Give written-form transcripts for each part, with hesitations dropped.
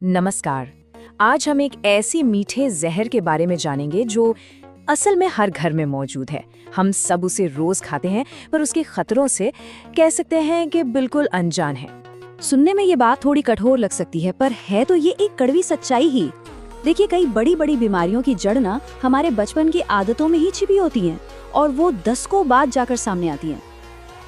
नमस्कार। आज हम एक ऐसी मीठे जहर के बारे में जानेंगे जो असल में हर घर में मौजूद है। हम सब उसे रोज खाते हैं, पर उसके खतरों से कह सकते हैं कि बिल्कुल अनजान है। सुनने में ये बात थोड़ी कठोर लग सकती है, पर है तो ये एक कड़वी सच्चाई ही। देखिए, कई बड़ी बड़ी बीमारियों की जड़ ना हमारे बचपन की आदतों में ही छिपी होती हैं और वो दशकों बाद जाकर सामने आती हैं।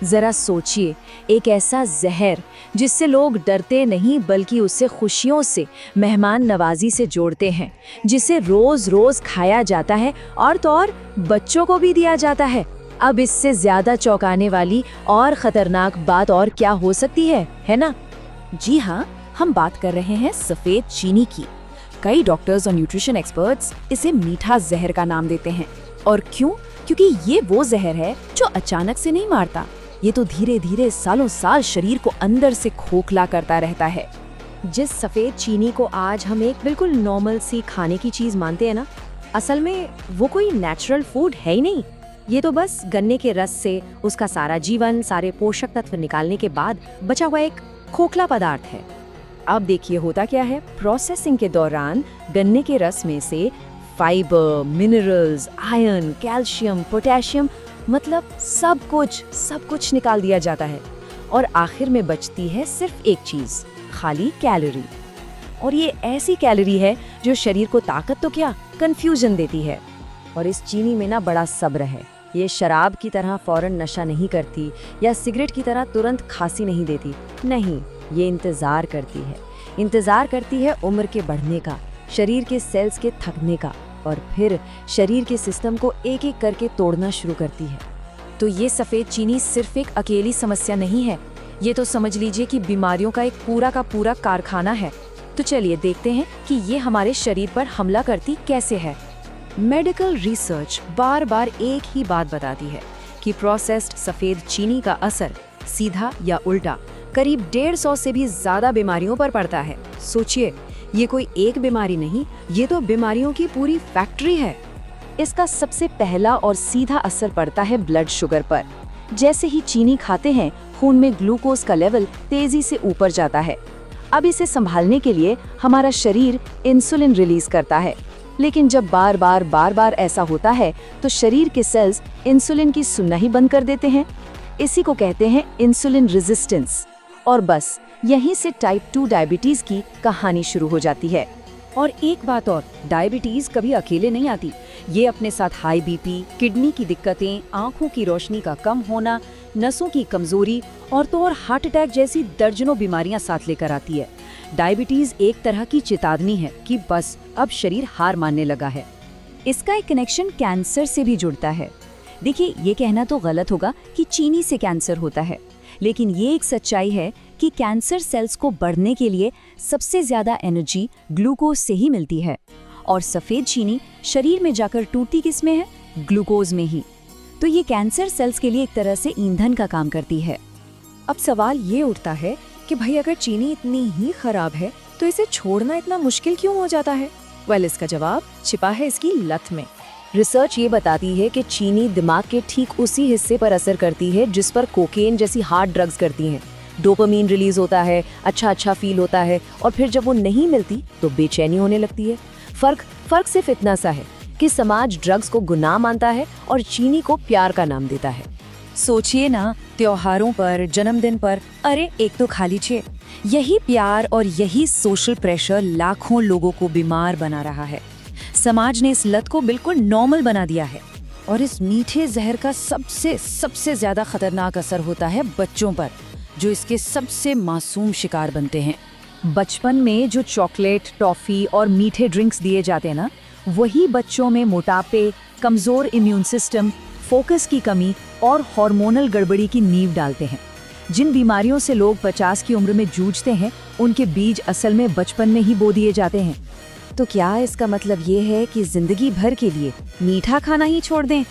जरा सोचिए, एक ऐसा जहर जिससे लोग डरते नहीं बल्कि उससे खुशियों से, मेहमान नवाजी से जोड़ते हैं, जिसे रोज रोज खाया जाता है और तो और बच्चों को भी दिया जाता है। अब इससे ज्यादा चौंकाने वाली और खतरनाक बात और क्या हो सकती है ना? जी हाँ, हम बात कर रहे हैं सफेद चीनी की। कई डॉक्टर्स और न्यूट्रिशन एक्सपर्ट्स इसे मीठा जहर का नाम देते हैं। और क्यों? क्योंकि ये वो जहर है जो अचानक से नहीं मारता। ये तो धीरे धीरे सालों साल शरीर को अंदर से खोखला करता रहता है। जिस सफेद चीनी को आज हम एक बिल्कुल नॉर्मल सी खाने की चीज मानते हैं ना, असल में वो कोई नेचुरल फूड है ही नहीं। ये तो बस गन्ने के रस से उसका सारा जीवन, सारे पोषक तत्व निकालने के बाद बचा हुआ एक खोखला पदार्थ है। अब देखिए होता क्या है, प्रोसेसिंग के दौरान गन्ने के रस में से fibre, minerals, iron, calcium, potassium, मतलब सब कुछ निकाल दिया जाता है और आखिर में बचती है सिर्फ एक चीज, खाली कैलोरी। और ये ऐसी कैलोरी है जो शरीर को ताकत तो क्या, कंफ्यूजन देती है। और इस चीनी में ना बड़ा सब्र है। ये शराब की तरह फौरन नशा नहीं करती या सिगरेट की तरह तुरंत खांसी नहीं देती। नहीं, ये इंतजार करती है उम्र के बढ़ने का, शरीर के सेल्स के थकने का, और फिर शरीर के सिस्टम को एक एक करके तोड़ना शुरू करती है। तो ये सफेद चीनी सिर्फ एक अकेली समस्या नहीं है, ये तो समझ लीजिए कि बीमारियों का एक पूरा का पूरा कारखाना है। तो चलिए देखते हैं कि ये हमारे शरीर पर हमला करती कैसे है। मेडिकल रिसर्च बार बार एक ही बात बताती है कि प्रोसेस्ड सफेद चीनी का असर सीधा या उल्टा करीब 150 से भी ज्यादा बीमारियों पर पड़ता है। सोचिए, ये कोई एक बीमारी नहीं, ये तो बीमारियों की पूरी फैक्ट्री है। इसका सबसे पहला और सीधा असर पड़ता है ब्लड शुगर पर। जैसे ही चीनी खाते हैं, खून में ग्लूकोज का लेवल तेजी से ऊपर जाता है। अब इसे संभालने के लिए हमारा शरीर इंसुलिन रिलीज करता है, लेकिन जब बार बार ऐसा होता है तो शरीर के सेल्स इंसुलिन की सुनना ही बंद कर देते हैं। इसी को कहते हैं इंसुलिन रेजिस्टेंस। और बस यहीं से टाइप 2 डायबिटीज की कहानी शुरू हो जाती है। और एक बात और, डायबिटीज कभी अकेले नहीं आती। ये अपने साथ हाई बीपी, किडनी की दिक्कतें, आंखों की रोशनी का कम होना, नसों की कमजोरी और तो और हार्ट अटैक जैसी दर्जनों बीमारियां साथ लेकर आती है। डायबिटीज एक तरह की चेतावनी है कि बस अब शरीर हार मानने लगा है। इसका एक कनेक्शन कैंसर से भी जुड़ता है। देखिए, ये कहना तो गलत होगा कि चीनी से कैंसर होता है, लेकिन ये एक सच्चाई है कि कैंसर सेल्स को बढ़ने के लिए सबसे ज्यादा एनर्जी ग्लूकोज से ही मिलती है। और सफेद चीनी शरीर में जाकर टूटती किस में है? ग्लूकोज में ही। तो ये कैंसर सेल्स के लिए एक तरह से ईंधन का काम करती है। अब सवाल ये उठता है कि भाई, अगर चीनी इतनी ही खराब है तो इसे छोड़ना इतना मुश्किल क्यों हो जाता है? इसका जवाब छिपा है इसकी लत में। रिसर्च ये बताती है कि चीनी दिमाग के ठीक उसी हिस्से पर असर करती है जिस पर कोकेन जैसी हार्ड ड्रग्स करती हैं। डोपामीन रिलीज होता है, अच्छा फील होता है, और फिर जब वो नहीं मिलती तो बेचैनी होने लगती है। फर्क सिर्फ इतना सा है कि समाज ड्रग्स को गुनाह मानता है और चीनी को प्यार का नाम देता है। सोचिए ना, त्योहारों पर, जन्मदिन पर, अरे एक तो खा लीजिए। यही प्यार और यही सोशल प्रेशर लाखों लोगों को बीमार बना रहा है। समाज ने इस लत को बिल्कुल नॉर्मल बना दिया है। और इस मीठे जहर का सबसे ज्यादा खतरनाक असर होता है बच्चों पर, जो इसके सबसे मासूम शिकार बनते हैं। बचपन में जो चॉकलेट, टॉफी और मीठे ड्रिंक्स दिए जाते हैं ना, वही बच्चों में मोटापे, कमजोर इम्यून सिस्टम, फोकस की कमी और हार्मोनल गड़बड़ी की नींव डालते हैं। जिन बीमारियों से लोग 50 की उम्र में जूझते हैं, उनके बीज असल में बचपन में ही बो दिए जाते हैं। तो क्या इसका मतलब ये है कि जिंदगी भर के लिए मीठा खाना ही छोड़ दें?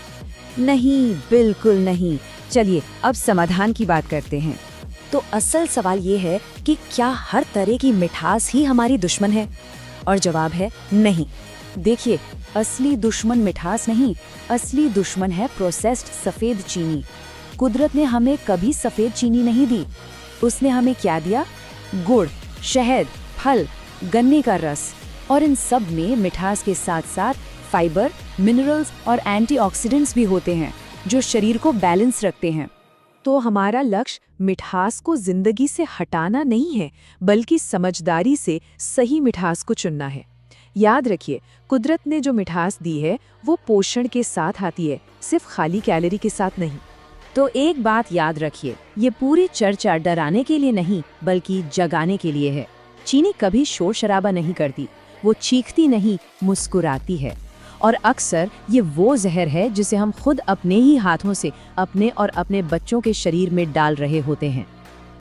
नहीं, बिल्कुल नहीं। चलिए अब समाधान की बात करते हैं। तो असल सवाल ये है कि क्या हर तरह की मिठास ही हमारी दुश्मन है? और जवाब है नहीं। देखिए, असली दुश्मन मिठास नहीं, असली दुश्मन है प्रोसेस्ड सफेद चीनी। कुदरत ने हमें कभी सफेद चीनी नहीं दी, उसने हमें क्या दिया? गुड़, शहद, फल गन्ने का रस, और इन सब में मिठास के साथ साथ फाइबर, मिनरल्स और एंटीऑक्सीडेंट्स भी होते हैं जो शरीर को बैलेंस रखते हैं। तो हमारा लक्ष्य मिठास को जिंदगी से हटाना नहीं है, बल्कि समझदारी से सही मिठास को चुनना है। याद रखिए, कुदरत ने जो मिठास दी है वो पोषण के साथ आती है, सिर्फ खाली कैलोरी के साथ नहीं। तो एक बात याद रखिए, ये पूरी चर्चा डराने के लिए नहीं बल्कि जगाने के लिए है। चीनी कभी शोर शराबा नहीं करती, वो चीखती नहीं, मुस्कुराती है। और अक्सर ये वो जहर है जिसे हम खुद अपने ही हाथों से अपने और अपने बच्चों के शरीर में डाल रहे होते हैं।